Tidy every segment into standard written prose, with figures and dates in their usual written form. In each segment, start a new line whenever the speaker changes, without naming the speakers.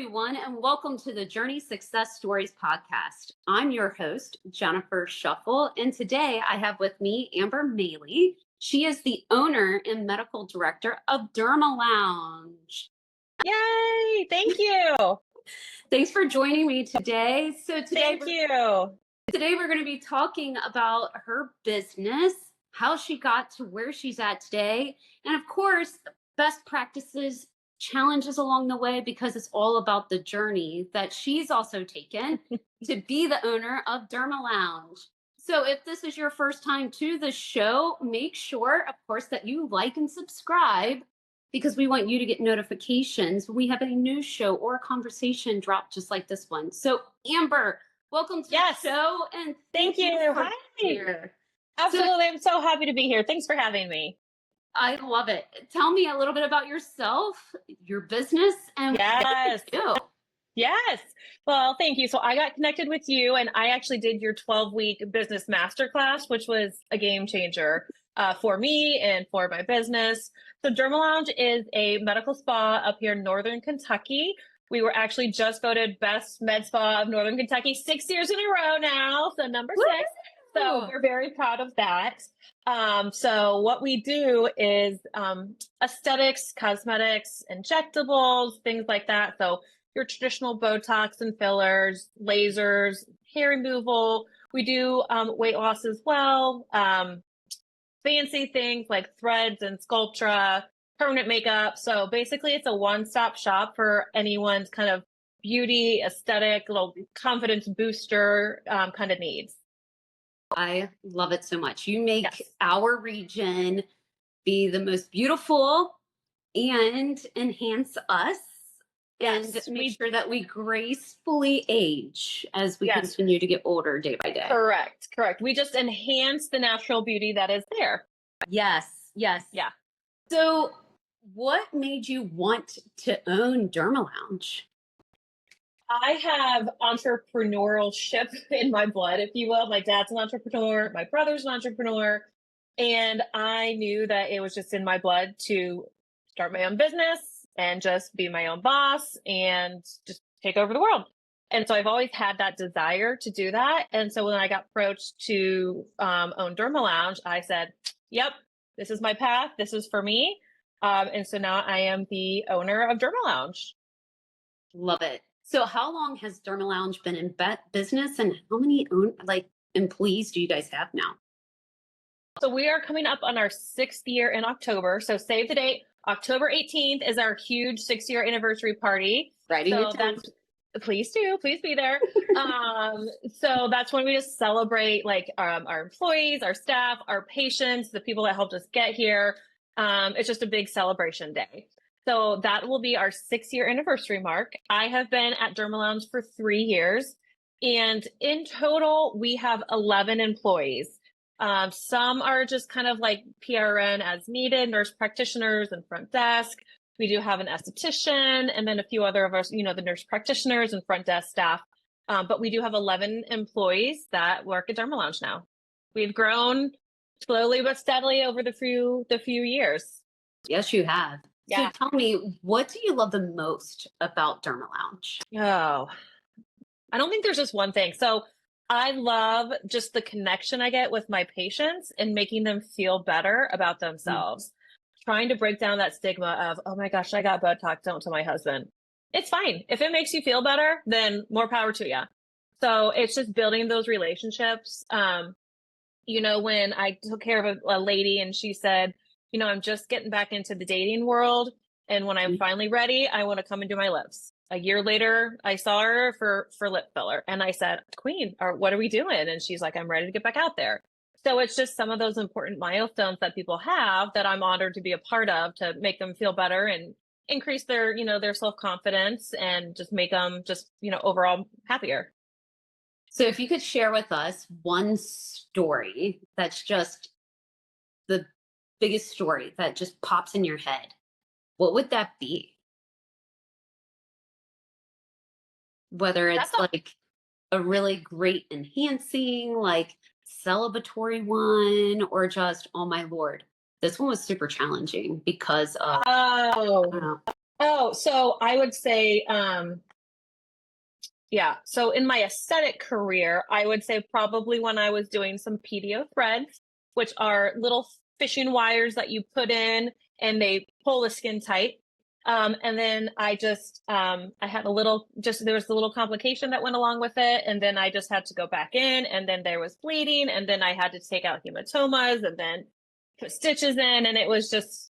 everyone, and welcome to the Journey Success Stories podcast. I'm your host, Jennifer Sheffel, and today I have with me Amber Mehle. She is the owner and medical director of Derma Lounge.
Yay! Thank you.
Thanks for joining me today. Today we're going to be talking about her business, how she got to where she's at today, and of course, best practices, challenges along the way, because it's all about the journey that she's also taken to be the owner of Derma Lounge. So if this is your first time to the show, make sure, of course, that you like and subscribe, because we want you to get notifications when we have a new show or a conversation drop just like this one. So Amber, welcome to the show, and
thank you.
for
Hi.
being here.
Absolutely. I'm so happy to be here. Thanks for having me.
I love it. Tell me a little bit about yourself, your business, and
Yes.
what you do.
Yes. Well, thank you. So I got connected with you, and I actually did your 12-week business masterclass, which was a game changer for me and for my business. So Derma Lounge is a medical spa up here in Northern Kentucky. We were actually just voted best med spa of Northern Kentucky 6 years in a row now. So number 6. So we're very proud of that. So what we do is aesthetics, cosmetics, injectables, things like that. So your traditional Botox and fillers, lasers, hair removal. We do weight loss as well. Fancy things like threads and Sculptra, permanent makeup. So basically it's a one-stop shop for anyone's kind of beauty, aesthetic, little confidence booster kind of needs.
I love it so much. You make our region be the most beautiful and enhance us and make sure that we gracefully age as we continue to get older day by day.
Correct. We just enhance the natural beauty that is there.
Yes. Yeah. So what made you want to own Derma Lounge?
I have entrepreneurship in my blood, if you will. My dad's an entrepreneur. My brother's an entrepreneur. And I knew that it was just in my blood to start my own business and just be my own boss and just take over the world. And so I've always had that desire to do that. And so when I got approached to own Derma Lounge, I said, yep, this is my path. This is for me. And so now I am the owner of Derma Lounge.
Love it. So how long has Derma Lounge been in business, and how many employees do you guys have now?
So we are coming up on our 6th year in October. So save the date. October 18th is our huge 6-year anniversary party. Please be there. So that's when we just celebrate like our employees, our staff, our patients, the people that helped us get here. It's just a big celebration day. So that will be our 6-year anniversary mark. I have been at Derma Lounge for 3 years, and in total, we have 11 employees. Some are just kind of like PRN as needed, nurse practitioners and front desk. We do have an esthetician, and then a few other of us, the nurse practitioners and front desk staff. But we do have 11 employees that work at Derma Lounge now. We've grown slowly but steadily over the few years.
Yes, you have.
Yeah.
So tell me, what do you love the most about Derma Lounge?
Oh, I don't think there's just one thing. So I love just the connection I get with my patients and making them feel better about themselves. Trying to break down that stigma of, oh my gosh, I got Botox, don't tell my husband. It's fine. If it makes you feel better, then more power to you. So it's just building those relationships. When I took care of a lady and she said, I'm just getting back into the dating world. And when I'm finally ready, I want to come and do my lips. A year later, I saw her for lip filler. And I said, Queen, what are we doing? And she's like, I'm ready to get back out there. So it's just some of those important milestones that people have that I'm honored to be a part of, to make them feel better and increase their, their self-confidence and just make them just, overall happier.
So if you could share with us one story that's just the biggest story that just pops in your head, what would that be? Whether it's like a really great enhancing, like celebratory one, or just, oh my Lord, this one was super challenging because of.
So I would say Yeah. So in my aesthetic career, I would say probably when I was doing some PDO threads, which are little fishing wires that you put in and they pull the skin tight. And then I had there was a little complication that went along with it. And then I just had to go back in, and then there was bleeding, and then I had to take out hematomas and then put stitches in. And it was just,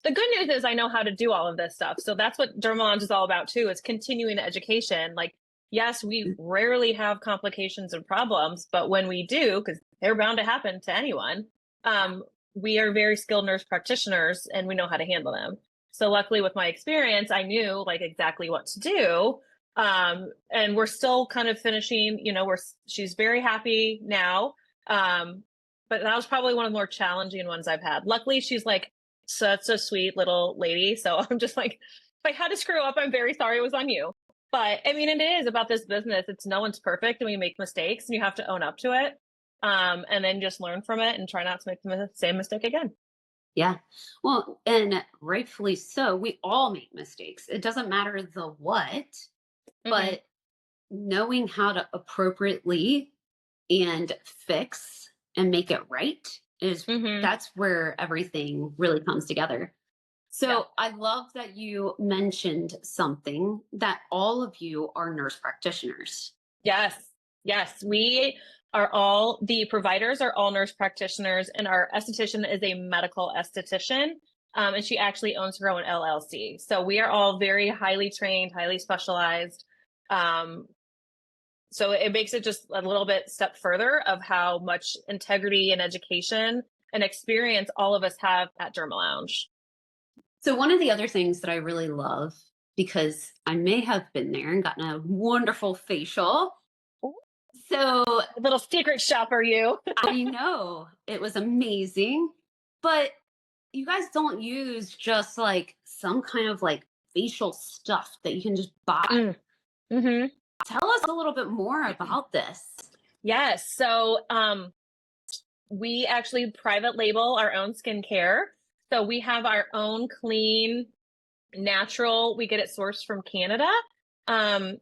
the good news is I know how to do all of this stuff. So that's what Derma Lounge is all about too, is continuing education. Like, yes, we rarely have complications and problems, but when we do, because they're bound to happen to anyone, we are very skilled nurse practitioners and we know how to handle them. So luckily with my experience, I knew like exactly what to do. And we're still kind of finishing, she's very happy now. But that was probably one of the more challenging ones I've had. Luckily, she's like such a sweet little lady. So I'm just like, if I had to screw up, I'm very sorry it was on you. But I mean, it is about this business. It's no one's perfect and we make mistakes and you have to own up to it. And then just learn from it and try not to make the same mistake again.
Yeah. Well, and rightfully so. We all make mistakes. It doesn't matter the what, but knowing how to appropriately and fix and make it right is that's where everything really comes together. So I love that you mentioned something that all of you are nurse practitioners.
Yes. Yes. The providers are all nurse practitioners, and our esthetician is a medical esthetician. And she actually owns her own LLC. So we are all very highly trained, highly specialized. So it makes it just a little bit step further of how much integrity and education and experience all of us have at Derma Lounge.
So one of the other things that I really love, because I may have been there and gotten a wonderful facial. So
a little secret shopper, you.
I know, it was amazing, but you guys don't use just like some kind of like facial stuff that you can just buy. Tell us a little bit more about this.
Yes. So we actually private label our own skincare. So we have our own clean, natural, we get it sourced from Canada.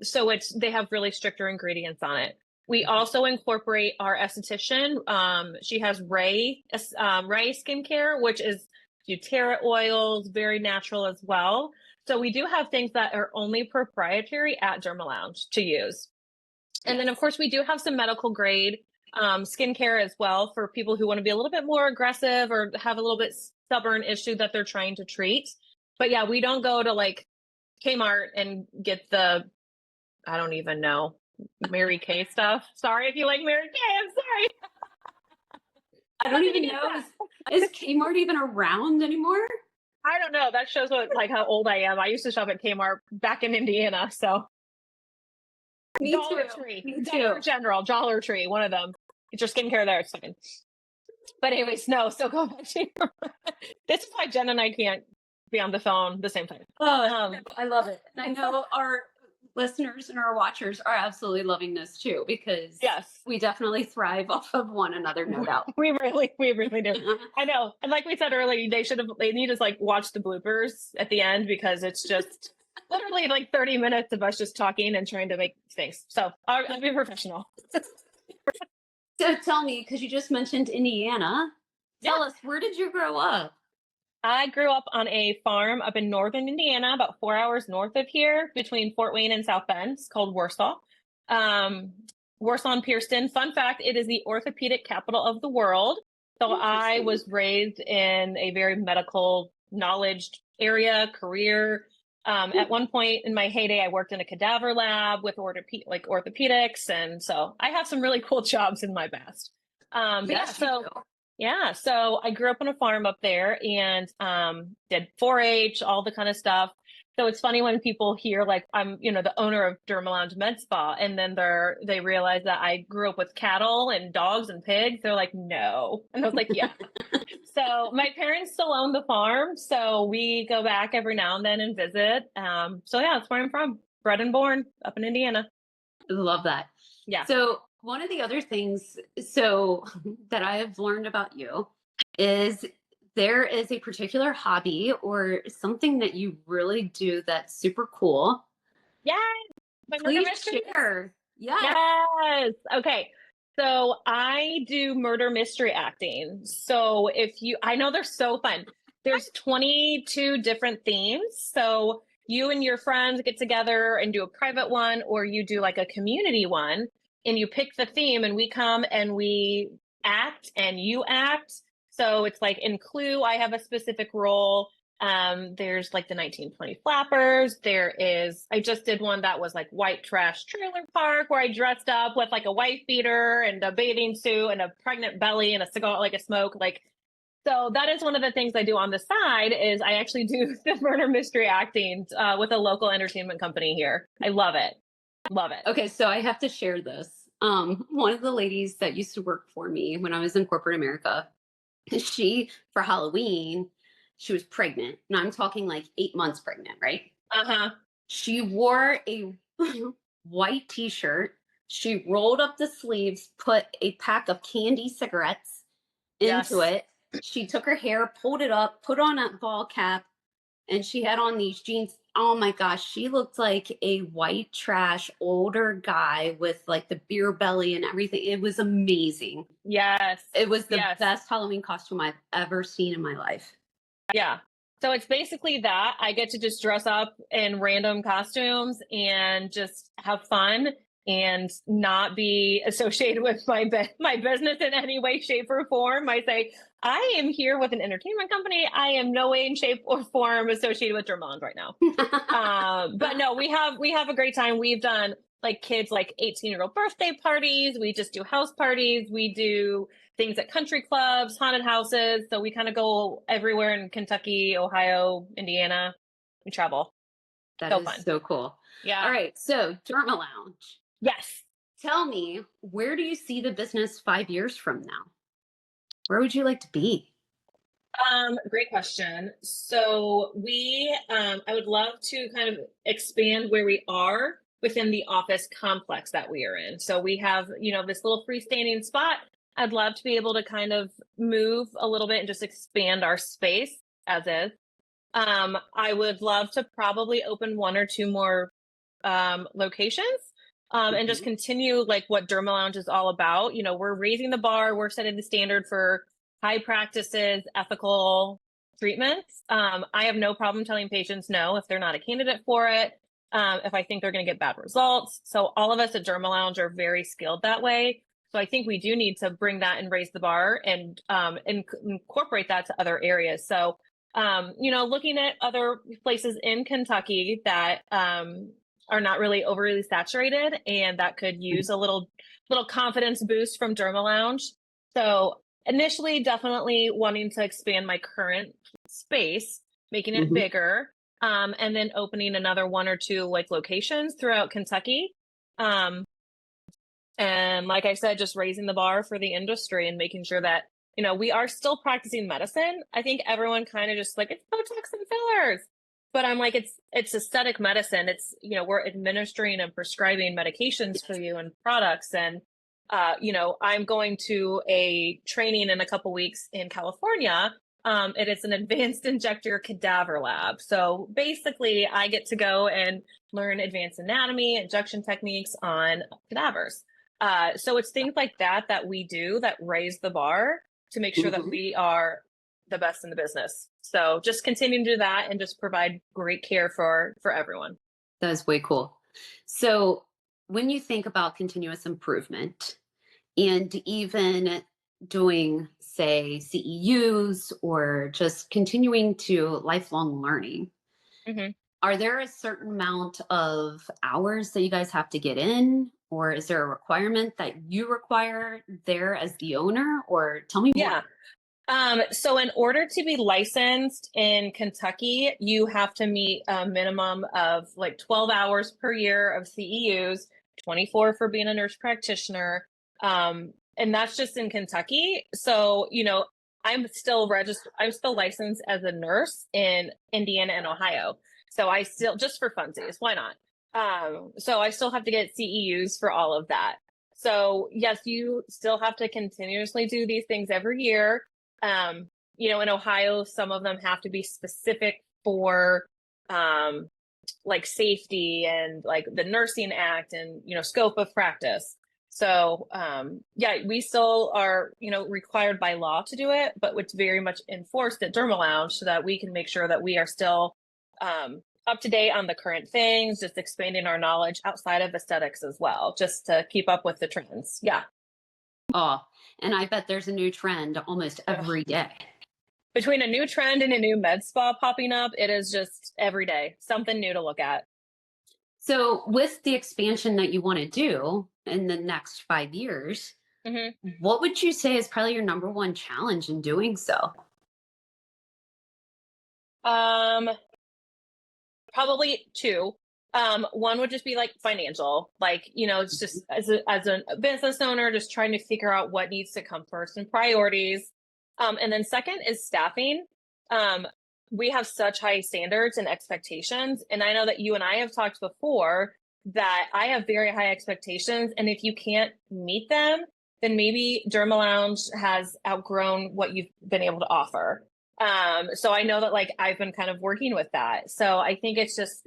So they have really stricter ingredients on it. We also incorporate our esthetician. She has Ray skincare, which is doTERRA oils, very natural as well. So we do have things that are only proprietary at Derma Lounge to use. And then of course we do have some medical grade skincare as well for people who want to be a little bit more aggressive or have a little bit stubborn issue that they're trying to treat. But yeah, we don't go to like Kmart and get I don't even know, Mary Kay stuff. Sorry if you like Mary Kay, I'm sorry.
I don't even know. Is Kmart even around anymore?
I don't know. That shows how old I am. I used to shop at Kmart back in Indiana. So Dollar Tree, Dollar General, Dollar Tree, one of them. Get your skincare there. It's fine. But anyways, no. So go back to this is why Jen and I can't be on the phone at the same time.
Oh, I love it. And I know our listeners and our watchers are absolutely loving this too, because we definitely thrive off of one another, no doubt.
We really do. I know. And like we said earlier, they need to like watch the bloopers at the end, because it's just literally like 30 minutes of us just talking and trying to make things. So I'll be professional.
So tell me, because you just mentioned Indiana, tell us, where did you grow up?
I grew up on a farm up in northern Indiana, about 4 hours north of here, between Fort Wayne and South Bend. It's called Warsaw. Warsaw and Pearson. Fun fact, it is the orthopedic capital of the world. So I was raised in a very medical knowledge area, career. At one point in my heyday, I worked in a cadaver lab with orthopedics. And so I have some really cool jobs in my past. So I grew up on a farm up there and did 4-H, all the kind of stuff. So it's funny when people hear like I'm, the owner of Derma Lounge Med Spa, and then they realize that I grew up with cattle and dogs and pigs. They're like, no. And I was like, yeah. So my parents still own the farm. So we go back every now and then and visit. So yeah, that's where I'm from. Bred and born up in Indiana.
Love that.
Yeah.
So one of the other things that I have learned about you is there is a particular hobby or something that you really do that's super cool.
Yeah. My murder
Please
mystery?
share. Yes.
Yes. Okay. So I do murder mystery acting. So I know they're so fun. There's 22 different themes. So you and your friends get together and do a private one, or you do like a community one, and you pick the theme, and we come and we act and you act. So it's like in Clue, I have a specific role. There's like the 1920 flappers. I just did one that was like white trash trailer park, where I dressed up with like a wife beater and a bathing suit and a pregnant belly and a cigar, like a smoke. So that is one of the things I do on the side, is I actually do the murder mystery acting with a local entertainment company here. I love it. Love it.
Okay, so I have to share this. One of the ladies that used to work for me when I was in corporate America, for Halloween, she was pregnant. And I'm talking like 8 months pregnant, right?
Uh-huh.
She wore a white t-shirt. She rolled up the sleeves, put a pack of candy cigarettes into
Yes.
it. She took her hair, pulled it up, put on a ball cap, and she had on these jeans. Oh my gosh, she looked like a white trash older guy with like the beer belly and everything. It was amazing.
Yes.
It was the
Yes.
best Halloween costume I've ever seen in my life.
Yeah. So it's basically that I get to just dress up in random costumes and just have fun and not be associated with my business in any way, shape, or form. I say, I am here with an entertainment company. I am no way, in shape, or form associated with Derma Lounge right now. But no, we have a great time. We've done like kids like 18-year-old birthday parties. We just do house parties. We do things at country clubs, haunted houses. So we kind of go everywhere in Kentucky, Ohio, Indiana. We travel.
That
So
is
fun.
so cool.
Yeah.
All right. So, Derma Lounge.
Yes.
Tell me, where do you see the business 5 years from now? Where would you like to be?
Great question. So I would love to kind of expand where we are within the office complex that we are in. So we have, this little freestanding spot. I'd love to be able to kind of move a little bit and just expand our space as is. I would love to probably open one or two more locations, and just continue like what Derma Lounge is all about. We're raising the bar, we're setting the standard for high practices, ethical treatments. I have no problem telling patients no if they're not a candidate for it, if I think they're going to get bad results. So all of us at Derma Lounge are very skilled that way. So I think we do need to bring that and raise the bar and incorporate that to other areas. So, looking at other places in Kentucky that are not really overly saturated and that could use a little confidence boost from Derma Lounge. So initially, definitely wanting to expand my current space, making it bigger, and then opening another one or two like locations throughout Kentucky. And like I said, just raising the bar for the industry and making sure that, we are still practicing medicine. I think everyone kind of just like, it's Botox and fillers. But I'm like, it's aesthetic medicine. It's, we're administering and prescribing medications for you and products. And, I'm going to a training in a couple weeks in California. It is an advanced injector cadaver lab. So basically I get to go and learn advanced anatomy, injection techniques on cadavers. So it's things like that we do that raise the bar to make sure that we are the best in the business. So just continuing to do that and just provide great care for everyone.
That is way cool. So when you think about continuous improvement and even doing, say, CEUs or just continuing to lifelong learning, are there a certain amount of hours that you guys have to get in? Or is there a requirement that you require there as the owner? Or tell me more.
So in order to be licensed in Kentucky, you have to meet a minimum of like 12 hours per year of CEUs, 24 for being a nurse practitioner. And that's just in Kentucky. So, I'm still licensed as a nurse in Indiana and Ohio. So I still, just for funsies, why not? So I still have to get CEUs for all of that. So yes, you still have to continuously do these things every year. In Ohio, some of them have to be specific for like safety and like the Nursing Act and, scope of practice. So, yeah, we still are, required by law to do it, but it's very much enforced at Derma Lounge so that we can make sure that we are still up to date on the current things, just expanding our knowledge outside of aesthetics as well, just to keep up with the trends. Yeah.
Oh, and I bet there's a new trend almost every day.
Between a new trend and a new med spa popping up, it is just every day something new to look at.
So with the expansion that you want to do in the next 5 years, what would you say is probably your number one challenge in doing so?
Probably two. One would just be like financial, like, it's just as a business owner, just trying to figure out what needs to come first and priorities. And then second is staffing. We have such high standards and expectations. And I know that you and I have talked before that I have very high expectations. And if you can't meet them, then maybe Derma Lounge has outgrown what you've been able to offer. So I know that like I've been kind of working with that. So I think it's just,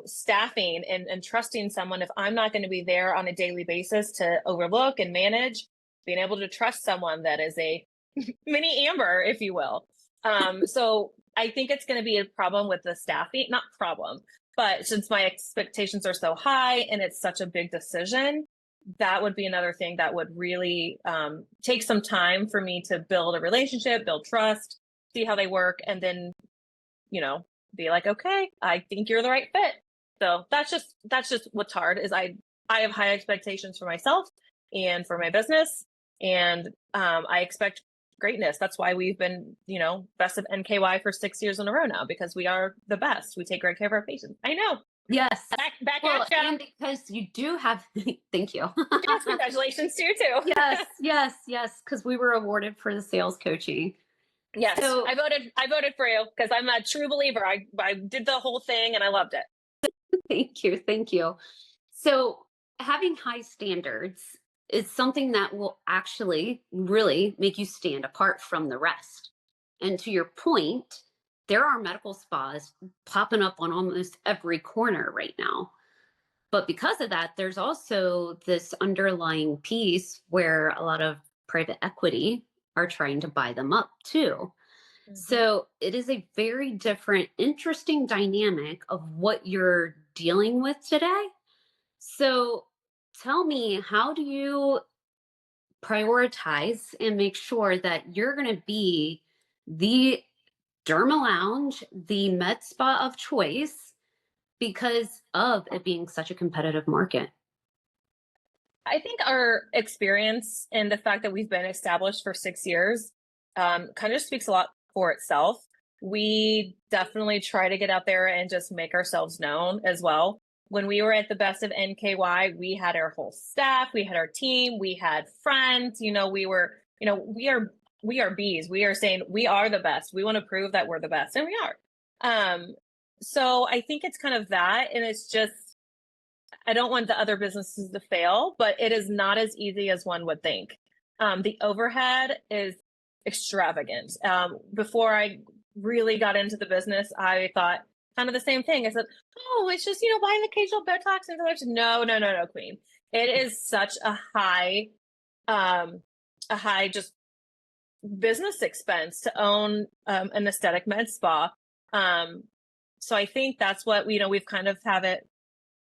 staffing and trusting someone. If I'm not going to be there on a daily basis to overlook and manage, being able to trust someone that is a mini Amber, if you will. So I think it's going to be a problem with the staffing, not problem, but since my expectations are so high and it's such a big decision, that would be another thing that would really take some time for me to build a relationship, build trust, see how they work, and then, be like, okay, I think you're the right fit. So that's just what's hard is I have high expectations for myself and for my business. And I expect greatness. That's why we've been, best of NKY for 6 years in a row now, because we are the best. We take great care of our patients. I know.
Yes.
Back
well,
at you.
And because you do have, thank you.
Yes, congratulations to you too.
yes. Because we were awarded for the sales coaching.
Yes, so, I voted for you because I'm a true believer. I did the whole thing and I loved it.
Thank you. So having high standards is something that will actually really make you stand apart from the rest. And to your point, there are medical spas popping up on almost every corner right now. But because of that, there's also this underlying piece where a lot of private equity are trying to buy them up too. So it is a very different, interesting dynamic of what you're dealing with today. So tell me, how do you prioritize and make sure that you're going to be the Derma Lounge, the med spa of choice, because of it being such a competitive market?
I think our experience and the fact that we've been established for 6 years kind of speaks a lot for itself. We definitely try to get out there and just make ourselves known as well. When we were at the best of NKY, we had our whole staff, we had our team, we had friends, we were, we are bees. We are saying we are the best. We want to prove that we're the best, and we are. So I think it's kind of that. And it's just, I don't want the other businesses to fail, but it is not as easy as one would think. The overhead is extravagant. Before I really got into the business, I thought kind of the same thing. I said, oh, it's just, buying occasional Botox and such. No, queen. It is such a high just business expense to own an aesthetic med spa. So I think that's what, we've kind of have it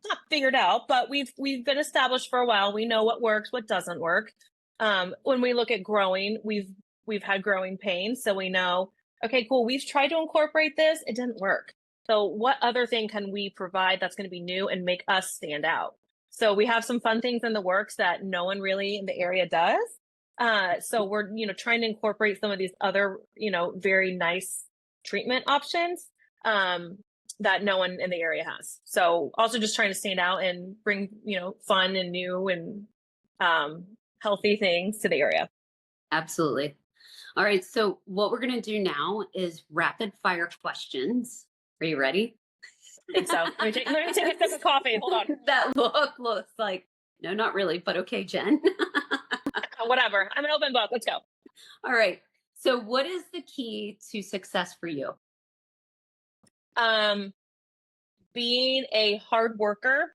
not figured out, but we've been established for a while. We know what works, what doesn't work. When we look at growing, we've had growing pains. So we know, okay, cool. We've tried to incorporate this. It didn't work. So what other thing can we provide that's going to be new and make us stand out? So we have some fun things in the works that no one really in the area does. So we're, trying to incorporate some of these other, very nice treatment options that no one in the area has. So also just trying to stand out and bring, fun and new and healthy things to the area.
Absolutely. All right. So what we're going to do now is rapid fire questions. Are you ready?
I think so. Let me take a sip of coffee. Hold on.
That looks like, no, not really, but okay, Jen.
Whatever. I'm an open book. Let's go.
All right. So what is the key to success for you?
being a hard worker,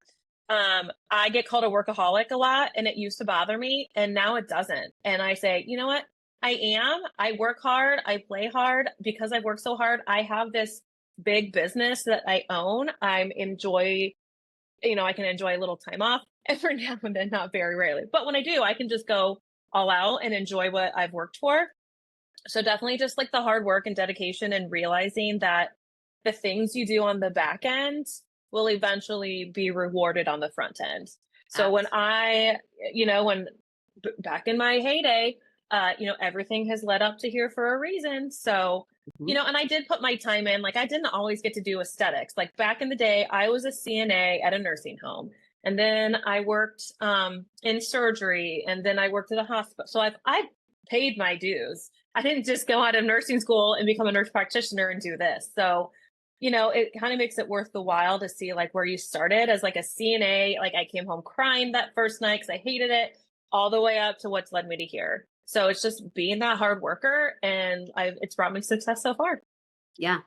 I get called a workaholic a lot, and it used to bother me, and now it doesn't. And I say, you know what? I work hard, I play hard. Because I work so hard, I have this big business that I own. I can enjoy a little time off every now and then, not very rarely. But when I do, I can just go all out and enjoy what I've worked for. So definitely just like the hard work and dedication and realizing that the things you do on the back end will eventually be rewarded on the front end. So when back in my heyday, everything has led up to here for a reason. So, and I did put my time in. Like, I didn't always get to do aesthetics. Like back in the day, I was a CNA at a nursing home. And then I worked in surgery, and then I worked at a hospital. So I paid my dues. I didn't just go out of nursing school and become a nurse practitioner and do this. So, it kind of makes it worth the while to see like where you started as like a CNA. Like I came home crying that first night because I hated it, all the way up to what's led me to here. So it's just being that hard worker, and it's brought me success so far.
Yeah.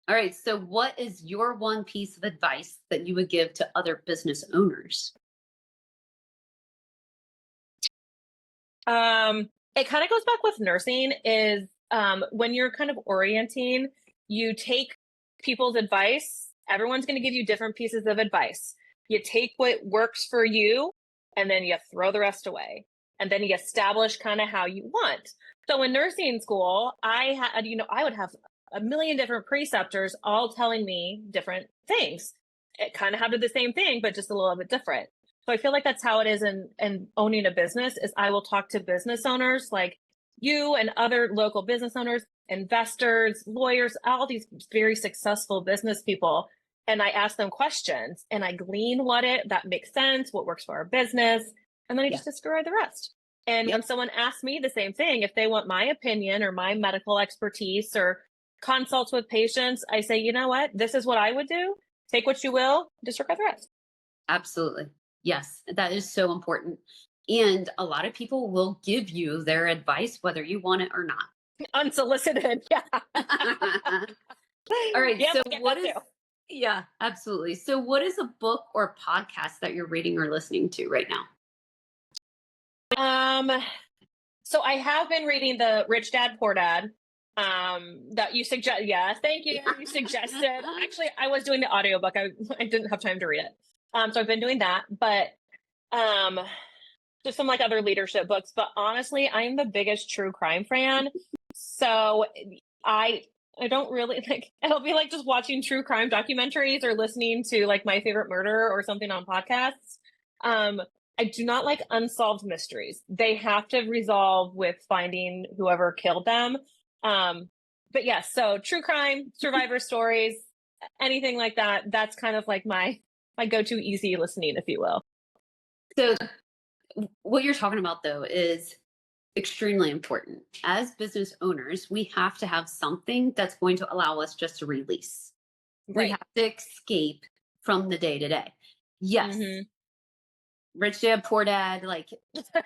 All right. So what is your one piece of advice that you would give to other business owners?
It kind of goes back with nursing is when you're kind of orienting, you take people's advice. Everyone's going to give you different pieces of advice. You take what works for you, and then you throw the rest away. And then you establish kind of how you want. So in nursing school, I would have a million different preceptors all telling me different things. It kind of had to do the same thing, but just a little bit different. So I feel like that's how it is in owning a business is I will talk to business owners like you and other local business owners, investors, lawyers, all these very successful business people. And I ask them questions and I glean that makes sense, what works for our business. And then I just discard the rest. And when someone asks me the same thing, if they want my opinion or my medical expertise or consults with patients, I say, you know what? This is what I would do. Take what you will, disregard the rest.
Absolutely. Yes, that is so important. And a lot of people will give you their advice, whether you want it or not.
Unsolicited. Yeah.
All right.
Yep,
So yeah, absolutely. So what is a book or podcast that you're reading or listening to right now?
So I have been reading the Rich Dad Poor Dad that you suggest. Yeah, thank you. You suggested. Actually, I was doing the audiobook. I didn't have time to read it. So I've been doing that, but just some like other leadership books. But honestly, I'm the biggest true crime fan. So I don't really like, it'll be like just watching true crime documentaries or listening to like My Favorite Murder or something on podcasts. I do not like unsolved mysteries. They have to resolve with finding whoever killed them. But yes, so true crime, survivor stories, anything like that. That's kind of like my go-to easy listening, if you will.
So what you're talking about though is extremely important. As business owners, we have to have something that's going to allow us just to release. Right. We have to escape from the day to day. Yes. Mm-hmm. Rich Dad, Poor Dad, like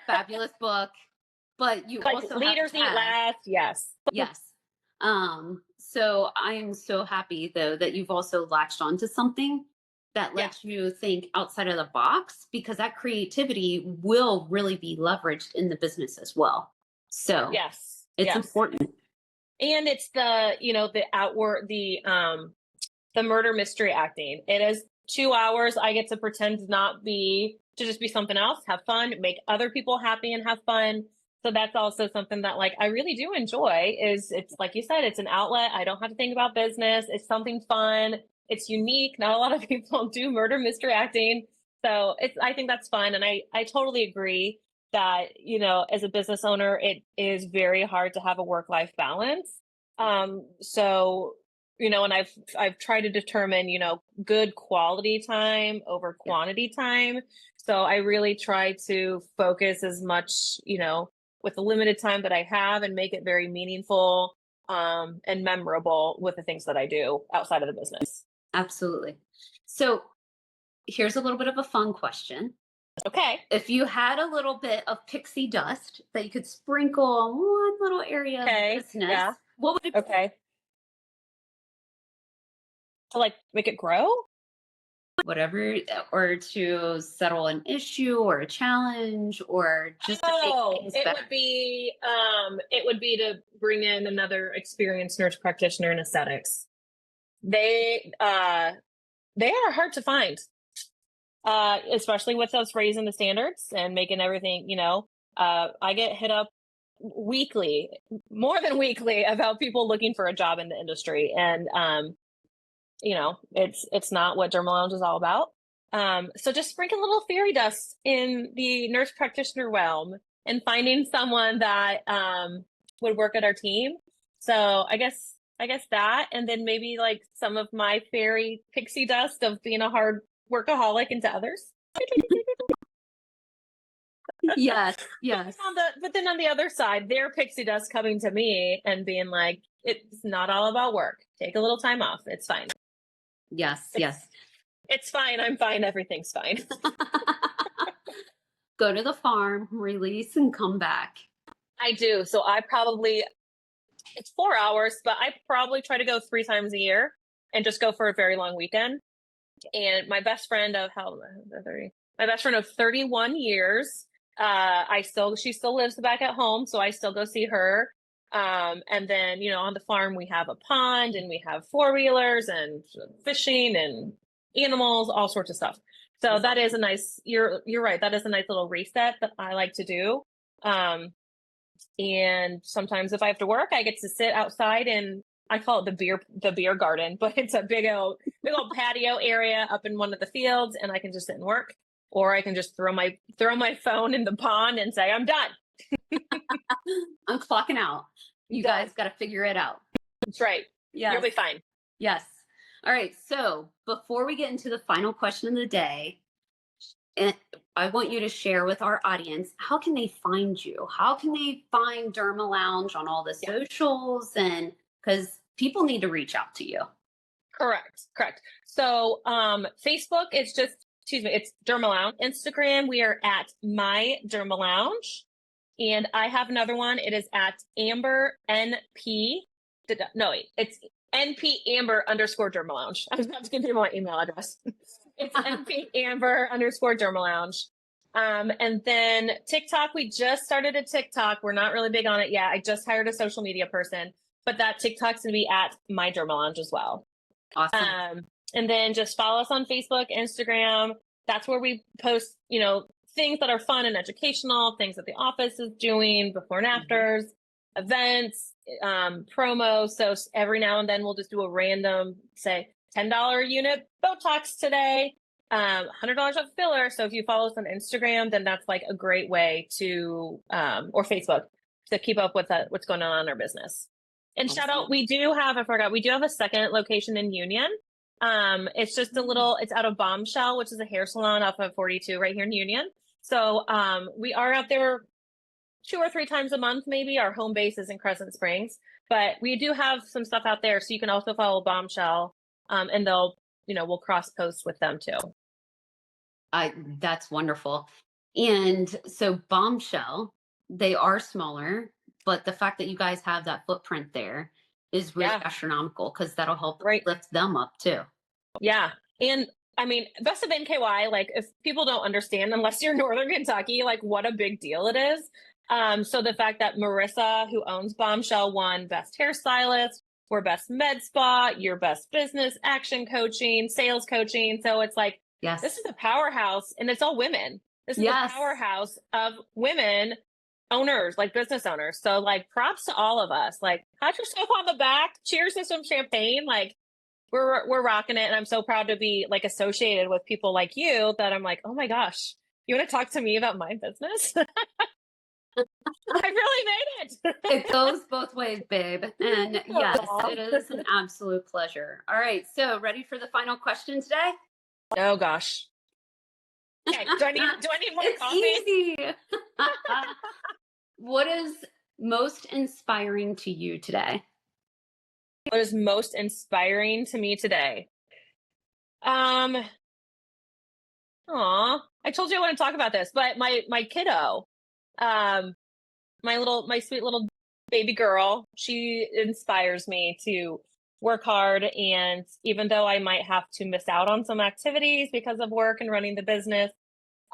fabulous book, but you like also
Leaders Eat Last. Yes.
Yes. So I am so happy though that you've also latched onto something that lets you think outside of the box, because that creativity will really be leveraged in the business as well. So it's important.
And it's the murder mystery acting. It is 2 hours. I get to pretend to just be something else, have fun, make other people happy and have fun. So that's also something that like I really do enjoy. It's like you said, it's an outlet. I don't have to think about business. It's something fun. It's unique. Not a lot of people do murder mystery acting. So I think that's fun. And I totally agree that, as a business owner, it is very hard to have a work-life balance. So, and I've tried to determine, good quality time over quantity time. So I really try to focus as much, with the limited time that I have and make it very meaningful and memorable with the things that I do outside of the business.
Absolutely. So here's a little bit of a fun question.
Okay.
If you had a little bit of pixie dust that you could sprinkle on one little area of business, what would it be?
Okay. To like make it grow?
whatever, or to settle an issue or a challenge or just to make things
it
better?
it would be to bring in another experienced nurse practitioner in aesthetics. They are hard to find, especially with us raising the standards and making everything, I get hit up weekly, more than weekly, about people looking for a job in the industry. And, it's not what Derma Lounge is all about. So just sprinkle a little fairy dust in the nurse practitioner realm and finding someone that would work at our team. So I guess that, and then maybe like some of my fairy pixie dust of being a hard workaholic into others.
Yes.
But then on the other side, their pixie dust coming to me and being like, it's not all about work. Take a little time off. It's fine.
Yes.
It's fine. I'm fine. Everything's fine.
Go to the farm, release, and come back.
I do. So it's 4 hours, but I probably try to go 3 times a year and just go for a very long weekend. And my best friend of 31 years, she still lives back at home. So I still go see her. And then, on the farm, we have a pond and we have 4-wheelers and fishing and animals, all sorts of stuff. So that is a nice, you're right. That is a nice little reset that I like to do. And sometimes if I have to work, I get to sit outside, and I call it the beer garden, but it's a big old patio area up in one of the fields, and I can just sit and work, or I can just throw my phone in the pond and say, I'm done.
I'm clocking out. You guys got to figure it out.
That's right.
Yeah.
You'll be fine.
Yes. All right. So before we get into the final question of the day, and I want you to share with our audience, how can they find you? How can they find Derma Lounge on all the socials? And because people need to reach out to you.
Correct. So Facebook, it's Derma Lounge. Instagram, we are at My Derma Lounge. And I have another one. It is at Amber NP. It's NP Amber _ Derma Lounge. I was about to give you my email address. It's NP Amber _ Derma Lounge. And then TikTok, we just started a TikTok. We're not really big on it yet. I just hired a social media person, but that TikTok's going to be at My Derma Lounge as well.
Awesome.
And then just follow us on Facebook, Instagram. That's where we post, things that are fun and educational, things that the office is doing, before and afters, events, promos. So every now and then we'll just do a random, say, $10 unit Botox today, $100 off filler. So if you follow us on Instagram, then that's like a great way to, or Facebook, to keep up with what's going on in our business. And shout out, we do have a second location in Union. It's just it's out of Bombshell, which is a hair salon off of 42 right here in Union. So we are out there 2 or 3 times a month, maybe. Our home base is in Crescent Springs, but we do have some stuff out there. So you can also follow Bombshell, and they'll, we'll cross post with them too.
That's wonderful. And so Bombshell, they are smaller, but the fact that you guys have that footprint there is really astronomical, because that'll help lift them up too. Yeah.
And I mean, Best of NKY, like, if people don't understand, unless you're Northern Kentucky, like, what a big deal it is. So the fact that Marissa, who owns Bombshell, won Best Hairstylist, we're Best Med Spa, your Best Business, Action Coaching, Sales Coaching. So it's like, this is a powerhouse, and it's all women. This is a powerhouse of women owners, like business owners. So like, props to all of us. Like, pat yourself on the back, cheers to some champagne. Like, we're rocking it. And I'm so proud to be like associated with people like you, that I'm like, oh my gosh, you want to talk to me about my business? I really made it.
It goes both ways, babe. And yes, it is an absolute pleasure. All right. So ready for the final question today?
Oh gosh. Okay. Do I need more coffee?
Easy. What is most inspiring to you today?
What is most inspiring to me today? I told you I want to talk about this, but my kiddo, my sweet little baby girl, she inspires me to work hard. And even though I might have to miss out on some activities because of work and running the business,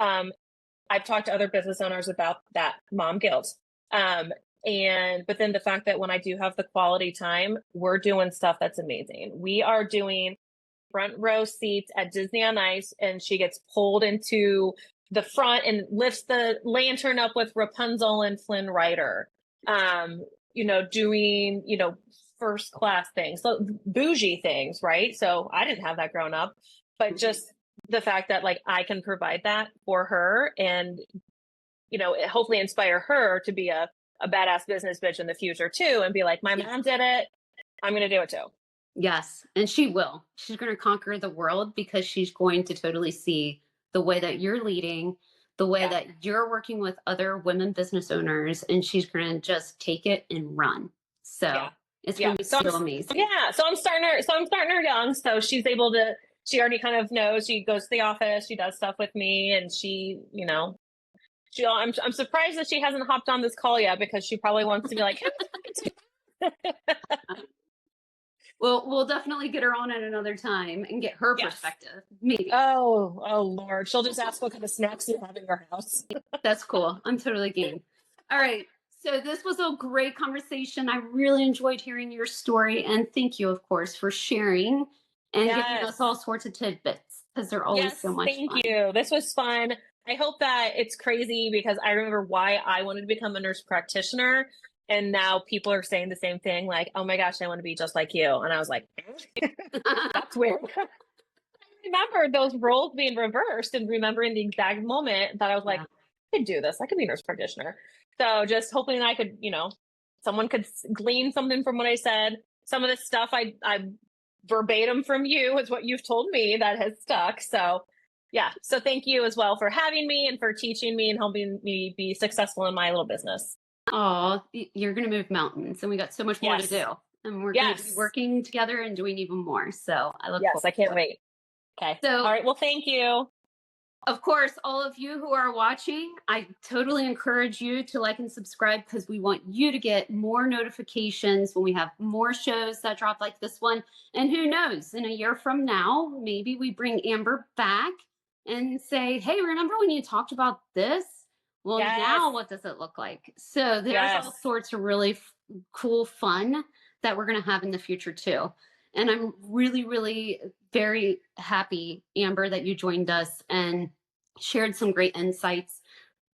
I've talked to other business owners about that mom guilt. But then the fact that when I do have the quality time, we're doing stuff that's amazing. We are doing front row seats at Disney on Ice, and she gets pulled into the front and lifts the lantern up with Rapunzel and Flynn Rider. Doing, first class things, so bougie things, right? So I didn't have that growing up, but just the fact that like I can provide that for her and, hopefully inspire her to be a badass business bitch in the future too, and be like, my mom did it, I'm going to do it too.
Yes. And she will. She's going to conquer the world because she's going to totally see the way that you're leading, the way that you're working with other women business owners, and she's going to just take it and run. So it's going to be so amazing.
Yeah. So I'm starting her young. So she already kind of knows. She goes to the office, she does stuff with me, and I'm surprised that she hasn't hopped on this call yet, because she probably wants to be like,
well, we'll definitely get her on at another time and get her perspective. Maybe.
Oh Lord. She'll just ask what kind of snacks you have in your house.
That's cool. I'm totally game. All right. So this was a great conversation. I really enjoyed hearing your story. And thank you, of course, for sharing and giving us all sorts of tidbits, because they're always so much fun.
Thank you. This was fun. I hope that it's crazy, because I remember why I wanted to become a nurse practitioner. And now people are saying the same thing, like, oh my gosh, I want to be just like you. And I was like, that's weird. I remember those roles being reversed and remembering the exact moment that I was like, I could do this. I could be a nurse practitioner. So just hoping I could, someone could glean something from what I said. Some of the stuff I verbatim from you is what you've told me that has stuck. So yeah. So thank you as well for having me and for teaching me and helping me be successful in my little business.
Oh, you're going to move mountains, and we got so much more to do, and we're going to be working together and doing even more. So I look forward.
I can't wait. Okay. So, all right. Well, thank you.
Of course, all of you who are watching, I totally encourage you to like and subscribe, because we want you to get more notifications when we have more shows that drop like this one. And who knows, in a year from now, maybe we bring Amber back and say, hey, remember when you talked about this? Well, now what does it look like? So there's all sorts of really cool fun that we're going to have in the future too. And I'm really, really very happy, Amber, that you joined us and shared some great insights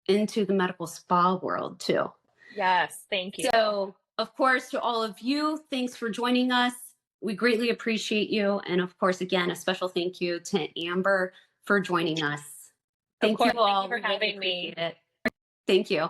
into the medical spa world too.
Yes, thank you.
So, of course, to all of you, thanks for joining us. We greatly appreciate you. And of course, again, a special thank you to Amber for joining us. Thank you all.
Thank you for having me.
Thank you.